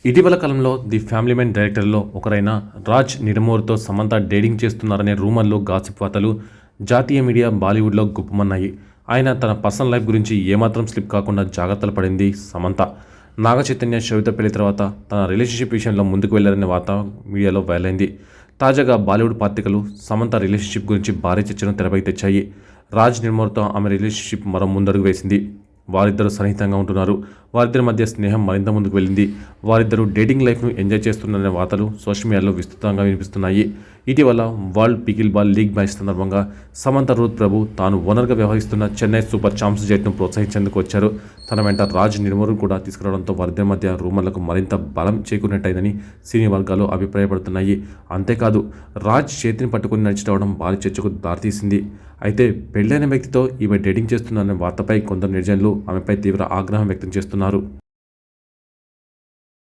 ఇటీవల కాలంలో the family man డైరెక్టర్లో ఒకరైన రాజ్ నిడమూర్తో సమంత డేటింగ్ చేస్తున్నారనే రూమర్లు, గాసిప్ వార్తలు జాతీయ మీడియా బాలీవుడ్లో గుప్పమన్నాయి. ఆయన తన పర్సనల్ లైఫ్ గురించి ఏమాత్రం స్లిప్ కాకుండా జాగ్రత్తలు పడింది సమంత. నాగ చైతన్య, శ్వేత పెళ్లి తర్వాత తన రిలేషన్షిప్ విషయంలో ముందుకు వెళ్లారనే వార్త మీడియాలో వైరలైంది. తాజాగా బాలీవుడ్ పత్రికలు సమంత రిలేషన్షిప్ గురించి భారీ చర్చను తెరపైకి తెచ్చాయి. రాజ్ నిడమూర్తో ఆమె రిలేషన్షిప్ మరో ముందడుగు వేసింది. వారిద్దరూ సన్నిహితంగా ఉంటున్నారు. వారిద్దరి మధ్య స్నేహం మరింత ముందుకు వెళ్ళింది. వారిద్దరూ డేటింగ్ లైఫ్ను ఎంజాయ్ చేస్తున్నారనే వార్తలు సోషల్ మీడియాలో విస్తృతంగా వినిపిస్తున్నాయి. ఇటీవల world pickle ball league match సందర్భంగా సమంత రూత్ ప్రభు తాను ఓనర్గా వ్యవహరిస్తున్న చెన్నై సూపర్ చాంప్స్ జట్టును ప్రోత్సహించేందుకు వచ్చారు. తన వెంట రాజ్ నిడమూర్ కూడా తీసుకురావడంతో వారిద్దరి మధ్య రూమర్లకు మరింత బలం చేకూరినట్టయిందని సినీ వర్గాలు అభిప్రాయపడుతున్నాయి. అంతేకాదు, రాజ్ చేతిని పట్టుకుని నడిచి రావడం భారీ చర్చకు దారితీసింది. అయితే పెళ్లైన వ్యక్తితో ఈమె డేటింగ్ చేస్తుందనే వార్తపై కొందరు నెటిజన్లు ఆమెపై తీవ్ర ఆగ్రహం వ్యక్తం చేస్తున్నారు.